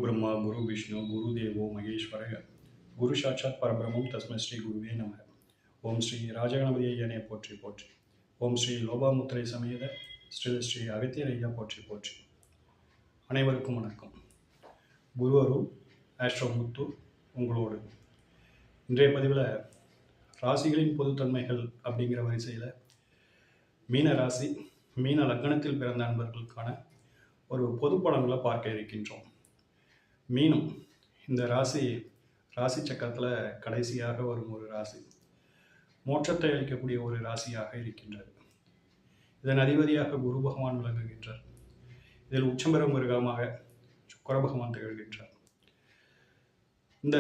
ब्रह्मा गुरु विष्णु गुरुदेवो महेश्वरः गुरु साक्षात् परब्रह्मं तस्मै ஸ்ரீ குருவே நமக. ஓம் ஸ்ரீ ராஜகணபதி ஐயனை போற்றி போற்றி. ஓம் ஸ்ரீ லோபாமுத்திரை சமேத ஸ்ரீ ஸ்ரீ அகத்தியர் ஐயா போற்றி போற்றி. அனைவருக்கும் வணக்கம். குரு அருள் ஆஸ்ட்ரோ முத்து உங்களோடு. இன்றைய பதிவில் ராசிகளின் பொதுத்தன்மைகள் அப்படிங்கிற வரிசையில் மீன ராசி மீன லக்னத்தில் பிறந்த அன்பர்களுக்கான ஒரு பொது பலன்களை பார்க்க இருக்கின்றோம். மீனம் இந்த ராசி சக்கரத்தில் கடைசியாக வரும் ஒரு ராசி, மோட்சத்தை அளிக்கக்கூடிய ஒரு ராசியாக இருக்கின்றது. இதன் அதிபதியாக குரு பகவான் விளங்குகின்றார். இதில் உச்சம் பெறும் கிரகமாக சுக்கிர பகவான் திகழ்கின்றார். இந்த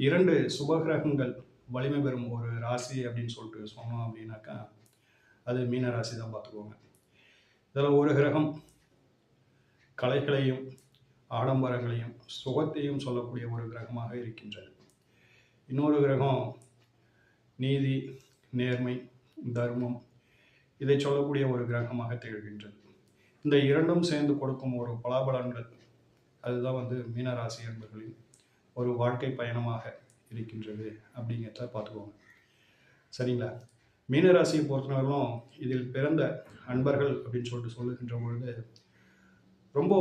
இரண்டு சுபகிரகங்கள் வலிமை பெறும் ஒரு ராசி அப்படின்னு சொல்லிட்டு சொன்னோம் அப்படின்னாக்கா அது மீன ராசி தான். பார்த்துக்கோங்க. இதில் ஒரு கிரகம் கலைகளையும் ஆடம்பரங்களையும் சுகத்தையும் சொல்லக்கூடிய ஒரு கிரகமாக இருக்கின்றது. இன்னொரு கிரகம் நீதி, நேர்மை, தர்மம் இதை சொல்லக்கூடிய ஒரு கிரகமாக திகழ்கின்றது. இந்த இரண்டும் சேர்ந்து கொடுக்கும் ஒரு பலாபலன்கள் அதுதான் மீனராசி என்பர்களின் ஒரு வாழ்க்கை பயணமாக இருக்கின்றது அப்படிங்கிறத பார்த்துக்கோங்க. சரிங்களா? மீனராசியை பொறுத்தவரையிலும் இதில் பிறந்த அன்பர்கள் அப்படின்னு சொல்லுகின்ற பொழுது ரொம்ப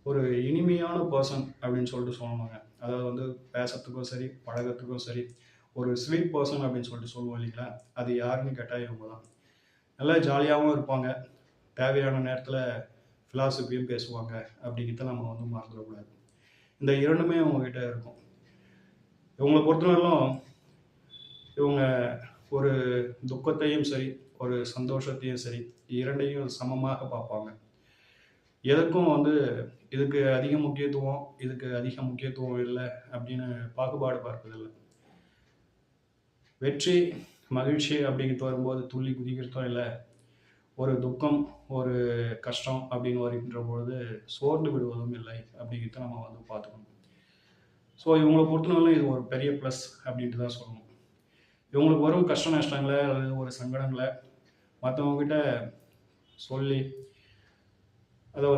ஒரு இனிமையான பர்சன் அப்படின்னு சொல்லணுங்க. அதாவது பேசுறதுக்கும் சரி, பழகத்துக்கும் சரி, ஒரு ஸ்வீட் பர்சன் அப்படின்னு சொல்லுவோம் இல்லைங்களா? அது யாருன்னு கேட்டால் இவங்க தான். நல்லா ஜாலியாகவும் இருப்பாங்க, தேவையான நேரத்தில் ஃபிலாசபியும் பேசுவாங்க அப்படிங்கிறத நம்ம மறந்துடக்கூடாது. இந்த இரண்டுமே அவங்கக்கிட்ட இருக்கும். இவங்களை பொறுத்தவரையிலும் இவங்க ஒரு துக்கத்தையும் சரி, ஒரு சந்தோஷத்தையும் சரி, இரண்டையும் சமமாக பார்ப்பாங்க. எதற்கும் இதுக்கு அதிக முக்கியத்துவம், இதுக்கு அதிக முக்கியத்துவம் இல்லை அப்படின்னு பாகுபாடு பார்ப்பதில்லை. வெற்றி மகிழ்ச்சி அப்படிங்கிறது வரும்போது துள்ளி குதிக்கிறதும் இல்லை, ஒரு துக்கம் ஒரு கஷ்டம் அப்படின்னு வருகின்ற பொழுது சோர்ந்து விடுவதும் இல்லை அப்படிங்கிறத நம்ம பார்த்துக்கணும். ஸோ இவங்களை பொறுத்தவரையிலும் இது ஒரு பெரிய ப்ளஸ் அப்படின்ட்டு தான் சொல்லணும். இவங்களுக்கு வரும் கஷ்ட நஷ்டங்களை அல்லது ஒரு சங்கடங்களை மற்றவங்ககிட்ட சொல்லி அதை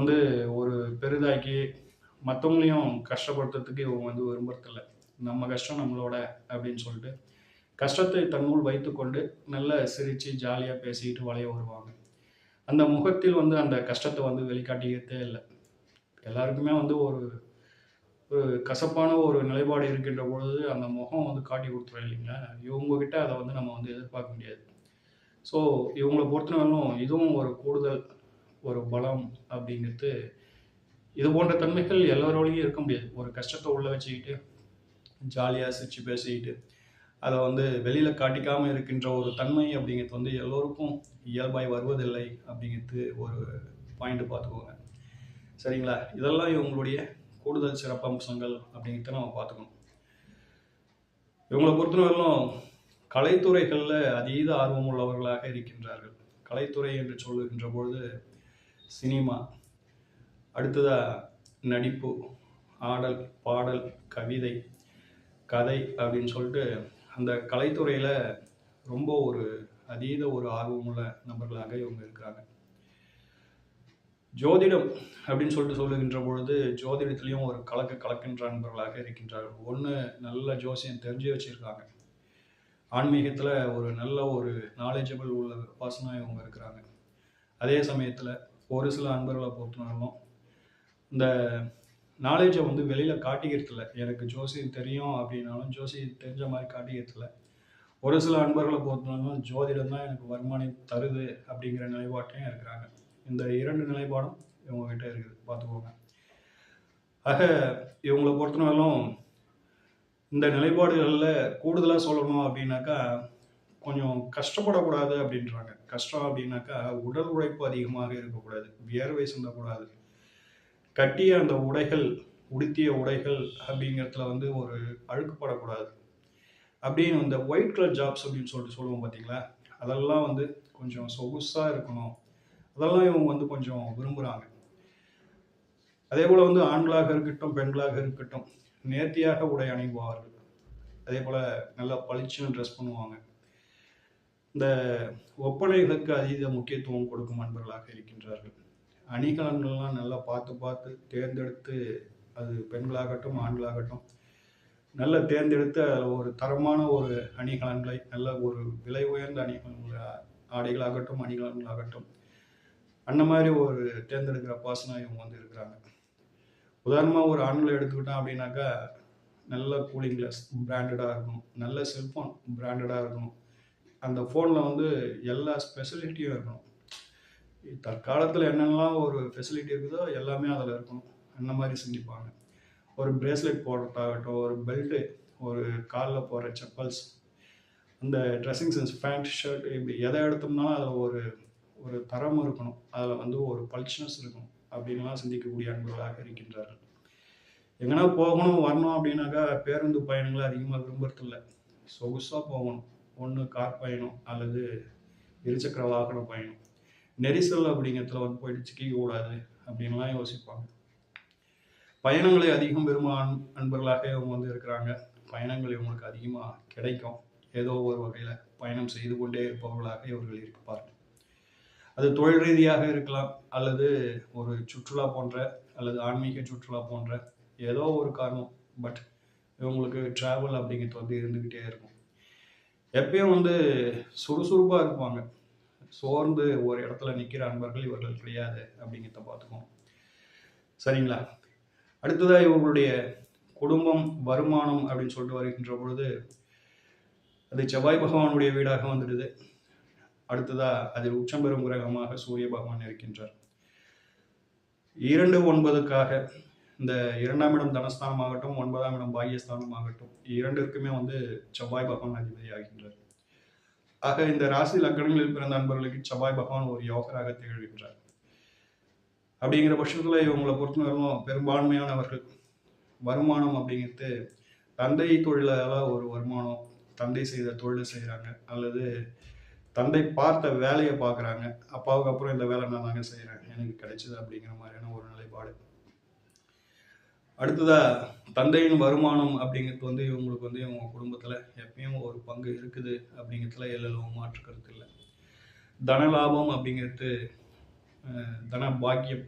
ஒரு பெரிதாக்கி மற்றவங்களையும் கஷ்டப்படுத்துறதுக்கு இவங்க விரும்புறதில்லை. நம்ம கஷ்டம் நம்மளோட அப்படின்னு சொல்லிட்டு கஷ்டத்தை தன்னுள் வைத்துக்கொண்டு நல்ல சிரித்து ஜாலியாக பேசிக்கிட்டு வளைய வருவாங்க. அந்த முகத்தில் அந்த கஷ்டத்தை வெளிக்காட்டிக்கிறதே இல்லை. எல்லாருக்குமே ஒரு ஒரு கசப்பான ஒரு நிலைப்பாடு இருக்கின்ற பொழுது அந்த முகம் காட்டி கொடுத்துரும் இல்லைங்களா? இவங்ககிட்ட அதை நம்ம எதிர்பார்க்க முடியாது. ஸோ இவங்களை பொறுத்தவரையிலும் இதுவும் ஒரு கூடுதல் ஒரு பலம் அப்படிங்கிறது. இது போன்ற தன்மைகள் எல்லாரோடையும் இருக்க முடியாது. ஒரு கஷ்டத்தை உள்ள வச்சுக்கிட்டு ஜாலியாக சிரிச்சு பேசிக்கிட்டு அதை வெளியில் காட்டிக்காமல் இருக்கின்ற ஒரு தன்மை அப்படிங்கிறது எல்லோருக்கும் இயல்பாய் வருவதில்லை அப்படிங்கிறது ஒரு பாயிண்ட் பார்த்துக்கோங்க. சரிங்களா? இதெல்லாம் இவங்களுடைய கூடுதல் சிறப்பம்சங்கள் அப்படிங்கிறத நம்ம பார்த்துக்கணும். இவங்களை பொறுத்தவரையிலும் கலைத்துறைகளில் அதீத ஆர்வம் உள்ளவர்களாக இருக்கின்றார்கள். கலைத்துறை என்று சொல்லுகின்ற பொழுது சினிமா, அடுத்ததாக நடிப்பு, ஆடல், பாடல், கவிதை, கதை அப்படின்னு சொல்லிட்டு அந்த கலைத்துறையில் ரொம்ப ஒரு அதீத ஒரு ஆர்வமுள்ள நபர்களாக இவங்க இருக்கிறாங்க. ஜோதிடம் அப்படின்னு சொல்லுகின்ற பொழுது ஜோதிடத்துலேயும் ஒரு கலக்கின்ற நண்பர்களாக இருக்கின்றார்கள். ஒன்று நல்ல ஜோசியம் தெரிஞ்சு வச்சுருக்காங்க, ஆன்மீகத்தில் ஒரு நல்ல ஒரு நாலேஜபிள் உள்ள பர்சனாக இவங்க இருக்கிறாங்க. அதே சமயத்தில் ஒரு சில அன்பர்களை பொறுத்தவரையிலும் இந்த நாலேஜை வெளியில் காட்டிக்கிறதில்ல. எனக்கு ஜோசியம் தெரியும் அப்படின்னாலும் ஜோசியம் தெரிஞ்ச மாதிரி காட்டிக்கிறதில்ல. ஒரு சில அன்பர்களை பொறுத்தவரையிலும் ஜோதிடம் தான் எனக்கு வருமானம் தருது அப்படிங்கிற நிலைப்பாட்டையும் இருக்கிறாங்க. இந்த இரண்டு நிலைப்பாடும் இவங்ககிட்ட இருக்குது, பார்த்துக்கோங்க. ஆக இவங்களை பொறுத்தவரையிலும் இந்த நிலைப்பாடுகளில் கூடுதலாக சொல்லணும் அப்படின்னாக்கா கொஞ்சம் கஷ்டப்படக்கூடாது அப்படின்றாங்க. கஷ்டம் அப்படின்னாக்கா உடல் உழைப்பு அதிகமாக இருக்கக்கூடாது, வியர்வை சிந்தக்கூடாது, கட்டிய அந்த உடைகள் உடுத்திய உடைகள் அப்படிங்கிறதுல ஒரு அழுக்குப்படக்கூடாது அப்படின்னு இந்த ஒயிட் கலர் ஜாப்ஸ் அப்படின்னு சொல்லுவோம் பார்த்தீங்களா? அதெல்லாம் கொஞ்சம் சொகுசாக இருக்கணும். அதெல்லாம் இவங்க கொஞ்சம் விரும்புகிறாங்க. அதே போல் ஆண்களாக இருக்கட்டும் பெண்களாக இருக்கட்டும் நேர்த்தியாக உடை அணிவார்கள். அதே போல் நல்லா பளிச்சுன்னு ட்ரெஸ் பண்ணுவாங்க. இந்த ஒப்பனைகளுக்கு அதீத முக்கியத்துவம் கொடுக்கும் அன்பர்களாக இருக்கின்றார்கள். அணிகலன்கள்லாம் நல்லா பார்த்து பார்த்து தேர்ந்தெடுத்து, அது பெண்களாகட்டும் ஆண்களாகட்டும் நல்லா தேர்ந்தெடுத்து அதில் ஒரு தரமான ஒரு அணிகலன்களை, நல்ல ஒரு விலை உயர்ந்த அணிகலன்களை, ஆடைகளாகட்டும் அணிகலன்களாகட்டும் அந்த மாதிரி ஒரு தேர்ந்தெடுக்கிற பர்சனாக இவங்க வந்து இருக்கிறாங்க. உதாரணமாக ஒரு ஆண்களை எடுத்துக்கிட்டோம் அப்படின்னாக்கா, நல்ல கூலிங் கிளாஸ் பிராண்டடாக இருக்கணும், நல்ல செல்ஃபோன் பிராண்டடாக இருக்கணும், அந்த ஃபோனில் வந்து எல்லா ஸ்பெசிலிட்டியும் இருக்கணும். தற்காலத்தில் என்னென்னலாம் ஒரு ஃபெசிலிட்டி இருக்குதோ எல்லாமே அதில் இருக்கணும், அந்த மாதிரி சிந்திப்பாங்க. ஒரு பிரேஸ்லெட் போடுறதாகட்டும், ஒரு பெல்ட்டு, ஒரு காலில் போடுற செப்பல்ஸ், அந்த ட்ரெஸ்ஸிங் சென்ஸ், பேண்ட் ஷர்ட், இப்படி எதை எடுத்தோம்னாலும் அதில் ஒரு ஒரு தரம் இருக்கணும், அதில் வந்து ஒரு பல்ச்னஸ் இருக்கணும் அப்படின்லாம் சிந்திக்கக்கூடிய அன்பர்களாக இருக்கின்றார்கள். எங்கன்னா போகணும் வரணும் அப்படின்னாக்கா பேருந்து பயணங்களை அதிகமாக விரும்புறதில்லை, சொகுசாக போகணும். ஒன்று கார் பயணம் அல்லது இருசக்கர வாகன பயணம். நெரிசல் அப்படிங்கிறதுல வந்து போயிட்டு சிக்கிக்க கூடாது அப்படின்லாம் யோசிப்பாங்க. பயணங்களை அதிகம் விரும்பும் அன்பர்களாக இவங்க வந்து இருக்கிறாங்க. பயணங்கள் இவங்களுக்கு அதிகமாக கிடைக்கும். ஏதோ ஒரு வகையில் பயணம் செய்து கொண்டே இருப்பவர்களாக இவர்கள் இருப்பார்கள். அது தொழில் ரீதியாக இருக்கலாம், அல்லது ஒரு சுற்றுலா போன்ற, அல்லது ஆன்மீக சுற்றுலா போன்ற ஏதோ ஒரு காரணம். பட் இவங்களுக்கு ட்ராவல் அப்படிங்கிறது வந்து இருந்துக்கிட்டே இருக்கும். எப்பயும் வந்து சுறுசுறுப்பாக இருப்பாங்க. சோர்ந்து ஒரு இடத்துல நிற்கிற அன்பர்கள் இவர்கள் கிடையாது அப்படிங்கிறத பார்த்துக்கோங்க. சரிங்களா? அடுத்ததாக இவங்களுடைய குடும்பம், வருமானம் அப்படின்னு சொல்லிட்டு வருகின்ற பொழுது அது செவ்வாய் பகவானுடைய வீடாக வந்துடுது. அடுத்ததா அதில் உச்சம் பெறும் கிரகமாக சூரிய பகவான் இருக்கின்றார். 2-9க்காக இந்த 2ஆம் இடம் தனஸ்தானம் ஆகட்டும், 9ஆம் இடம் பாகியஸ்தானம் ஆகட்டும், இரண்டிற்குமே வந்து செவ்வாய் பகவான் அதிபதி ஆகின்றார். ஆக இந்த ராசி லக்னங்களில் பிறந்த அன்பர்களுக்கு செவ்வாய் பகவான் ஒரு யோகராக திகழ்கின்றார். அப்படிங்கிற பட்சத்தில் இவங்களை பொறுத்தவரைக்கும் பெரும்பான்மையானவர்கள் வருமானம் அப்படிங்கிறது தந்தை தொழிலால ஒரு வருமானம், தந்தை செய்த தொழில் செய்கிறாங்க, அல்லது தந்தை பார்த்த வேலையை பார்க்குறாங்க. அப்பாவுக்கு அப்புறம் இந்த வேலை நான் தாங்க செய்கிறேன், எனக்கு கிடைச்சது அப்படிங்கிற மாதிரியான ஒரு நிலைப்பாடு. அடுத்ததா தந்தையின் வருமானம் அப்படிங்கிறது வந்து இவங்களுக்கு வந்து இவங்க குடும்பத்தில் எப்பயும் ஒரு பங்கு இருக்குது அப்படிங்கிறதுல எல்லாம் மாற்று கருத்து இல்லை. தன லாபம் அப்படிங்கிறது, தன பாக்கியம்,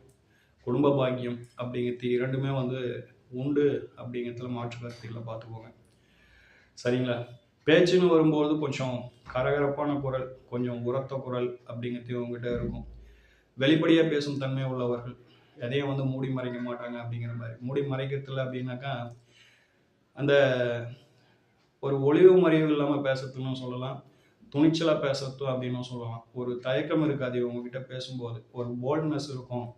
குடும்ப பாக்கியம் அப்படிங்கிறது இரண்டுமே வந்து உண்டு அப்படிங்கிறதுல மாற்று கருத்து இல்லை, பார்த்துக்கோங்க. சரிங்களா? பேச்சுன்னு வரும்போது கொஞ்சம் கரகரப்பான குரல், கொஞ்சம் உரத்த குரல் அப்படிங்கிறது இவங்ககிட்ட இருக்கும். வெளிப்படையாக பேசும் தன்மை உள்ளவர்கள், எதையும் வந்து மூடி மறைக்க மாட்டாங்க அப்படிங்கிற மாதிரி. மூடி மறைக்கிறதுல அப்படின்னாக்கா அந்த ஒரு ஒளிவு மறைவு இல்லாமல் பேசுறதுன்னு சொல்லலாம், துணிச்சலாக பேசுறதும் அப்படின்னு சொல்லலாம். ஒரு தயக்கம் இருக்காது இவங்ககிட்ட பேசும்போது, ஒரு போல்ட்னஸ் இருக்கும்.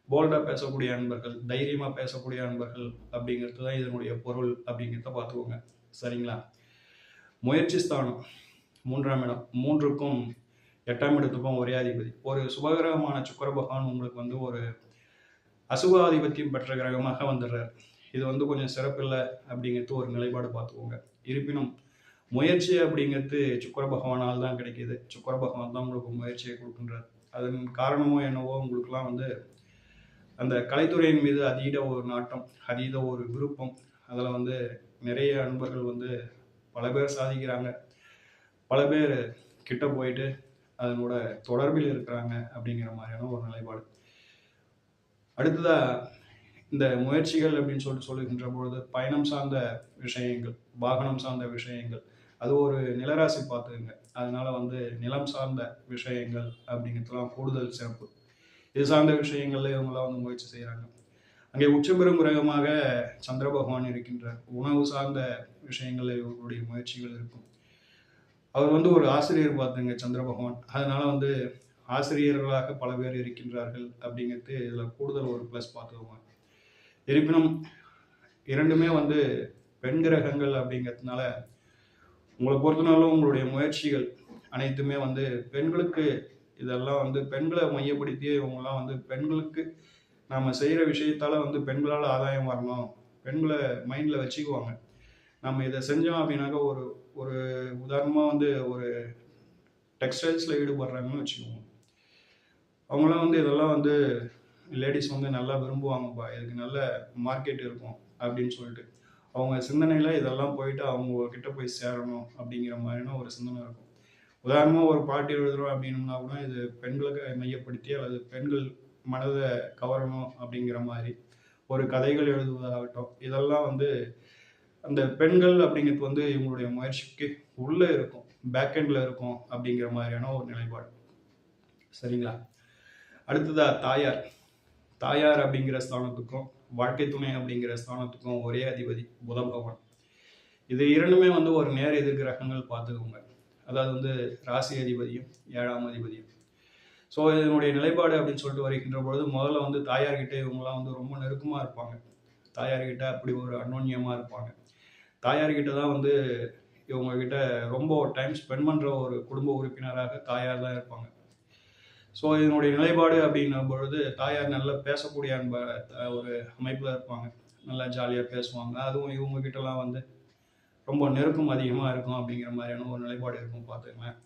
போல்டாக பேசக்கூடிய அன்பர்கள், தைரியமாக பேசக்கூடிய அன்பர்கள் அப்படிங்கிறது தான் இதனுடைய பொருள் அப்படிங்கிறத பார்த்துக்கோங்க. சரிங்களா? முயற்சி ஸ்தானம் 3ஆம் இடம், 3க்கும் 8ஆம் இடத்துக்கும் ஒரே அதிபதி. ஒரு சுபகிரகமான சுக்கிர பகவான் உங்களுக்கு வந்து ஒரு அசுபாதிபத்தியம் பெற்ற கிரகமாக வந்துடுறார். இது வந்து கொஞ்சம் சிறப்பில்லை அப்படிங்கிறது ஒரு நிலைப்பாடு பார்த்துக்கோங்க. இருப்பினும் முயற்சி அப்படிங்கிறது சுக்கிர பகவானால் தான் கிடைக்கிது. சுக்கிர பகவான் தான் உங்களுக்கு முயற்சியை கொடுக்கின்றார். அதன் காரணமோ என்னவோ உங்களுக்குலாம் வந்து அந்த கலைத்துறையின் மீது அதீத ஒரு நாட்டம், அதீத ஒரு விருப்பம். அதில் வந்து நிறைய அன்பர்கள் வந்து பல பேர் சாதிக்கிறாங்க, பல பேர் கிட்ட போயிட்டு அதனோட தொடர்பில் இருக்கிறாங்க அப்படிங்கிற மாதிரியான ஒரு நிலைப்பாடு. அடுத்ததா இந்த முயற்சிகள் அப்படின்னு சொல்லுகின்ற பொழுது பயணம் சார்ந்த விஷயங்கள், வாகனம் சார்ந்த விஷயங்கள், அது ஒரு நிலராசி பார்த்துக்குங்க. அதனால வந்து நிலம் சார்ந்த விஷயங்கள் அப்படிங்கிறதுலாம் கூடுதல் சிறப்பு. இது சார்ந்த விஷயங்கள்ல இவங்களாம் வந்து முயற்சி செய்கிறாங்க. அங்கே உச்சம் பெறும் கிரகமாக சந்திர பகவான் இருக்கின்றார். உணவு சார்ந்த விஷயங்கள்ல இவர்களுடைய முயற்சிகள் இருக்கும். அவர் வந்து ஒரு ஆசிரியர் பார்த்துங்க சந்திர பகவான். அதனால வந்து ஆசிரியர்களாக பல பேர் இருக்கின்றார்கள் அப்படிங்கிறது இதில் கூடுதல் ஒரு ப்ளஸ் பார்த்துக்கோங்க. இருப்பினும் இரண்டுமே வந்து பெண் கிரகங்கள் அப்படிங்கிறதுனால உங்களை பொறுத்தனாலும் உங்களுடைய முயற்சிகள் அனைத்துமே வந்து பெண்களுக்கு, இதெல்லாம் வந்து பெண்களை மையப்படுத்தியே இவங்கெல்லாம் வந்து பெண்களுக்கு நம்ம செய்கிற விஷயத்தால் வந்து பெண்களால் ஆதாயம் வரணும், பெண்களை மைண்டில் வச்சுக்குவாங்க. நம்ம இதை செஞ்சோம் அப்படின்னாக்கா ஒரு ஒரு உதாரணமாக வந்து ஒரு டெக்ஸ்டைல்ஸில் ஈடுபடுறாங்கன்னு வச்சுக்குவோங்க. அவங்களாம் வந்து இதெல்லாம் வந்து லேடிஸ் வந்து நல்லா விரும்புவாங்கப்பா, இதுக்கு நல்ல மார்க்கெட் இருக்கும் அப்படின்னு சொல்லிட்டு அவங்க சிந்தனையில் இதெல்லாம் போயிட்டு அவங்க கிட்ட போய் சேரணும் அப்படிங்கிற மாதிரியான ஒரு சிந்தனை இருக்கும். உதாரணமாக ஒரு பாட்டு எழுதுகிறோம் அப்படின்னோம்னா கூட இது பெண்களுக்கு மையப்படுத்தி அல்லது பெண்கள் மனதை கவரணும் அப்படிங்கிற மாதிரி ஒரு கதைகள் எழுதுவதாகட்டும், இதெல்லாம் வந்து அந்த பெண்கள் அப்படிங்கிறது வந்து இவங்களுடைய முயற்சிக்கு உள்ளே இருக்கும், பேக்கெண்டில் இருக்கும் அப்படிங்கிற மாதிரியான ஒரு நிலைப்பாடு. சரிங்களா? அடுத்ததா தாயார். தாயார் அப்படிங்கிற ஸ்தானத்துக்கும் வாழ்க்கை துணை அப்படிங்கிற ஸ்தானத்துக்கும் ஒரே அதிபதி புத பகவான். இது இரண்டுமே வந்து ஒரு நேர் எதிர் கிரகங்கள் பார்த்துக்கோங்க. அதாவது வந்து ராசி அதிபதியும் 7ஆம் அதிபதியும். ஸோ இதனுடைய நிலைப்பாடு அப்படின்னு சொல்லிட்டு வருகின்ற பொழுது முதல்ல வந்து தாயார்கிட்ட இவங்கெல்லாம் வந்து ரொம்ப நெருக்கமாக இருப்பாங்க. தாயார்கிட்ட அப்படி ஒரு அன்னோன்யமாக இருப்பாங்க. தாயார்கிட்ட தான் வந்து இவங்ககிட்ட ரொம்ப டைம் ஸ்பெண்ட் பண்ணுற ஒரு குடும்ப உறுப்பினராக தாயார் தான் இருப்பாங்க. ஸோ இதனுடைய நிலைப்பாடு அப்படின்னும் பொழுது தாயார் நல்லா பேசக்கூடிய ஒரு அமைப்பில் இருப்பாங்க. நல்லா ஜாலியாக பேசுவாங்க. அதுவும் இவங்ககிட்டலாம் வந்து ரொம்ப நெருக்கம் அதிகமாக இருக்கும் அப்படிங்கிற மாதிரியான ஒரு நிலைப்பாடு இருக்கும் பார்த்துக்கங்களேன்.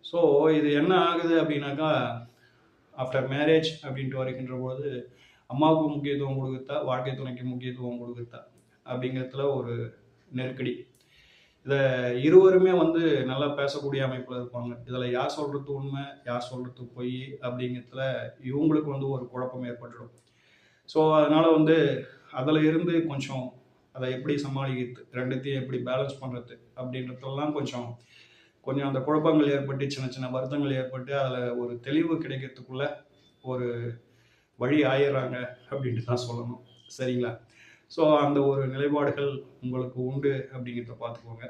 ஸோ இது என்ன ஆகுது அப்படின்னாக்கா, ஆஃப்டர் மேரேஜ் அப்படின்ட்டு வருகின்ற போது அம்மாவுக்கு முக்கியத்துவம் கொடுக்குறதா, வாழ்க்கை துணைக்கு முக்கியத்துவம் கொடுக்குறதா அப்படிங்கிறதுல ஒரு நெருக்கடி. இதை இருவருமே வந்து நல்லா பேசக்கூடிய அமைப்பில் இருப்பாங்க. இதில் யார் சொல்கிறது உண்மை, யார் சொல்கிறது பொய் அப்படிங்கிறதுல இவங்களுக்கு வந்து ஒரு குழப்பம் ஏற்பட்டுடும். ஸோ அதனால் வந்து அதில் இருந்து கொஞ்சம் அதை எப்படி சமாளிக்கிறது, ரெண்டுத்தையும் எப்படி பேலன்ஸ் பண்ணுறது அப்படின்றதெல்லாம் கொஞ்சம் கொஞ்சம் அந்த குழப்பங்கள் ஏற்பட்டு சின்ன சின்ன வருத்தங்கள் ஏற்பட்டு அதில் ஒரு தெளிவு கிடைக்கிறதுக்குள்ள ஒரு வழி ஆயிடுறாங்க அப்படின்ட்டு தான் சொல்லணும். சரிங்களா? ஸோ அந்த ஒரு நிலைப்பாடுகள் உங்களுக்கு உண்டு அப்படிங்கிறத பார்த்துக்கோங்க.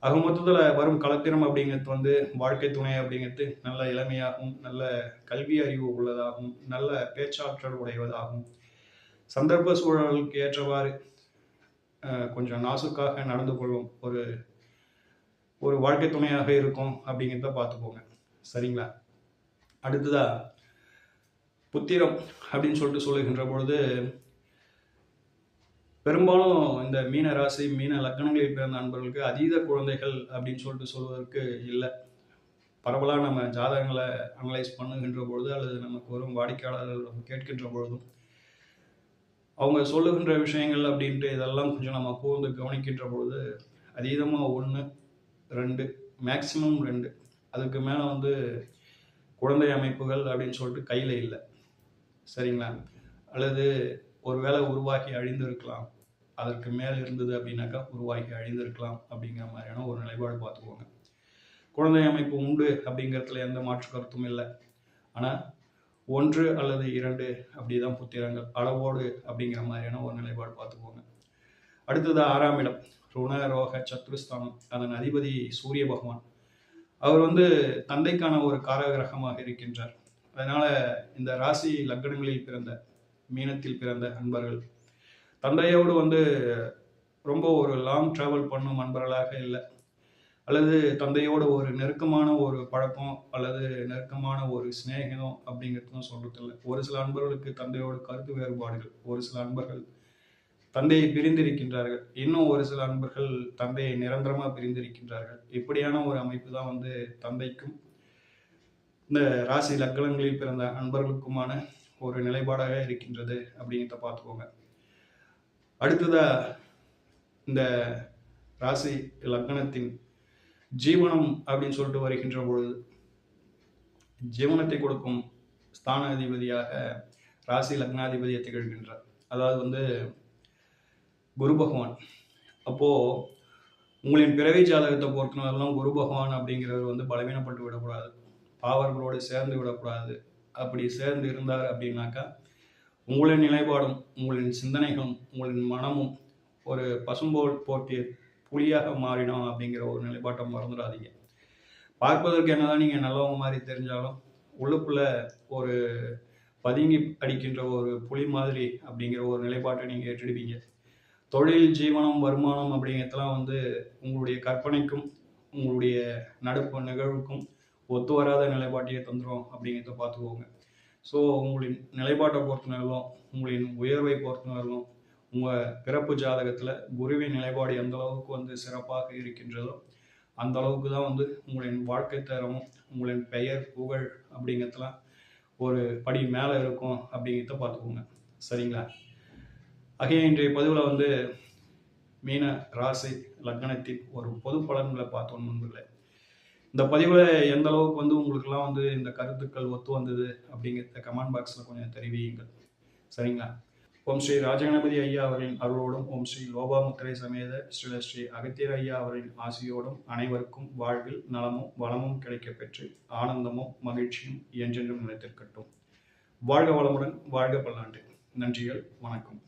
ஆக மொத்தத்தில் வரும் கலத்திரம் அப்படிங்கிறது வந்து வாழ்க்கை துணை அப்படிங்கிறது நல்ல இளமையாகவும், நல்ல கல்வி அறிவு உள்ளதாகவும், நல்ல பேச்சாற்றல் உடையவதாகவும், சந்தர்ப்ப சூழலுக்கு ஏற்றவாறு கொஞ்சம் நாசுக்காக நடந்து கொள்ளும் ஒரு ஒரு வாழ்க்கை துணையாக இருக்கும் அப்படிங்கிறத பார்த்துக்கோங்க. சரிங்களா? அடுத்ததா புத்திரம் அப்படின்னு சொல்லிட்டு சொல்லுகின்ற பொழுது பெரும்பாலும் இந்த மீன ராசி, மீன லக்னங்களில் பிறந்த நண்பர்களுக்கு அதீத குழந்தைகள் அப்படின்னு சொல்லிட்டு சொல்வதற்கு இல்லை. பரவலாக நம்ம ஜாதகங்களை அனலைஸ் பண்ணுகின்ற பொழுது அல்லது நமக்கு வரும் வாடிக்கையாளர்கள் நம்ம கேட்கின்ற பொழுதும் அவங்க சொல்லுகின்ற விஷயங்கள் அப்படின்ட்டு இதெல்லாம் கொஞ்சம் நம்ம கூர்ந்து கவனிக்கின்ற பொழுது அதீதமாக 1, 2, மேக்சிமம் 2, அதுக்கு மேலே வந்து குழந்தை அமைப்புகள் அப்படின்னு சொல்லிட்டு கையில் இல்லை. சரிங்களா? அல்லது ஒரு வேளை உருவாகி அழிந்திருக்கலாம், அதற்கு மேலே இருந்தது அப்படின்னாக்கா உருவாகி அழிந்திருக்கலாம் அப்படிங்கிற மாதிரியான ஒரு நிலைப்பாடு பார்த்துக்கோங்க. குழந்தை அமைப்பு உண்டு அப்படிங்கிறதுல எந்த மாற்று கருத்தும் இல்லை. ஆனால் 1 அல்லது 2 அப்படிதான் புத்திரங்கள், அளவோடு அப்படிங்கிற மாதிரியான ஒரு நிலைப்பாடு பார்த்துக்கோங்க. அடுத்தது 6ஆம் இடம் ருண ரோக சத்ருஸ்தானம். அதன் அதிபதி சூரிய பகவான். அவர் வந்து தந்தைக்கான ஒரு காரகிரகமாக இருக்கின்றார். அதனால இந்த ராசி லக்னங்களில் பிறந்த மீனத்தில் பிறந்த அன்பர்கள் தந்தையோடு வந்து ரொம்ப ஒரு லாங் டிராவல் பண்ணும் அன்பர்களாக இல்லை, அல்லது தந்தையோட ஒரு நெருக்கமான ஒரு பழக்கம் அல்லது நெருக்கமான ஒரு சிநேகம் அப்படிங்கிறதும் சொல்றது இல்லை. ஒரு சில அன்பர்களுக்கு தந்தையோட கருத்து வேறுபாடுகள், ஒரு சில அன்பர்கள் தந்தையை பிரிந்திருக்கின்றார்கள், இன்னும் ஒரு சில அன்பர்கள் தந்தையை நிரந்தரமா பிரிந்திருக்கின்றார்கள். இப்படியான ஒரு அமைப்பு தான் வந்து தந்தைக்கும் இந்த ராசி லக்னங்களில் பிறந்த அன்பர்களுக்குமான ஒரு நிலைப்பாடாக இருக்கின்றது அப்படிங்கிறத பார்த்துக்கோங்க. அடுத்ததா இந்த ராசி லக்னத்தின் ஜீவனம் அப்படின்னு சொல்லிட்டு வருகின்ற பொழுது ஜீவனத்தை கொடுக்கும் ஸ்தான அதிபதியாக ராசி லக்னாதிபதியை திகழ்கின்றார். அதாவது வந்து குரு பகவான். அப்போ உங்களின் பிறவி ஜாதகத்தை பொறுத்தவரைலாம் குரு பகவான் அப்படிங்கிறவர் வந்து பலவீனப்பட்டு விடக்கூடாது, பாவர்களோடு சேர்ந்து விடக்கூடாது. அப்படி சேர்ந்து இருந்தார் அப்படின்னாக்கா உங்களின் நிலைப்பாடும் உங்களின் சிந்தனைகளும் உங்களின் மனமும் ஒரு பசும்போல் போட்டிய புலியாக மாறினோம் அப்படிங்கிற ஒரு நிலைப்பாட்டை மறந்துடாதீங்க. பார்ப்பதற்கு என்னதான் நீங்கள் நல்லவங்க மாதிரி தெரிஞ்சாலும் உள்ளுக்குள்ள ஒரு பதுங்கி அடிக்கின்ற ஒரு புலி மாதிரி அப்படிங்கிற ஒரு நிலைப்பாட்டை நீங்கள் ஏற்றிடுவீங்க. தொழில், ஜீவனம், வருமானம் அப்படிங்கிறதுலாம் வந்து உங்களுடைய கற்பனைக்கும் உங்களுடைய நடப்பு நிகழ்வுக்கும் ஒத்து வராத நிலைப்பாட்டையே தந்துடும் அப்படிங்கிறத பார்த்துக்கோங்க. ஸோ உங்களின் நிலைப்பாட்டை பொறுத்தவரையிலும் உங்களின் உயர்வை பொறுத்தவரையிலும் உங்கள் பிறப்பு ஜாதகத்தில் குருவின் நிலைப்பாடு எந்த அளவுக்கு வந்து சிறப்பாக இருக்கின்றதோ அந்த அளவுக்கு தான் வந்து உங்களின் வாழ்க்கை தரமும் உங்களின் பெயர் புகழ் அப்படிங்கிறதுலாம் ஒரு படி மேலே இருக்கும் அப்படிங்கிறத பார்த்துக்கோங்க. சரிங்களா? ஆகிய இன்றைய பதிவில் வந்து மீன ராசி லக்னத்தின் ஒரு பொது பலன்களை பார்த்தோம் நண்பர்களே. இந்த பதிவில் எந்த அளவுக்கு உங்களுக்கெல்லாம் இந்த கருத்துக்கள் ஒத்து வந்தது அப்படிங்கிறத கமெண்ட் பாக்ஸில் கொஞ்சம் தெரிவியுங்கள். சரிங்களா? ஓம் ஸ்ரீ ராஜகணபதி ஐயா அவரின் அருளோடும், ஓம் ஸ்ரீ லோபாமுத்திரை சமேத ஸ்ரீ அகத்தியர் ஐயா அவரின் ஆசியோடும் அனைவருக்கும் வாழ்வில் நலமும் வளமும் கிடைக்கப் பெற்று ஆனந்தமும் மகிழ்ச்சியும் என்றென்றும் நிலைத்திருக்கட்டும். வாழ்க வளமுடன், வாழ்க பல்லாண்டு. நன்றிகள், வணக்கம்.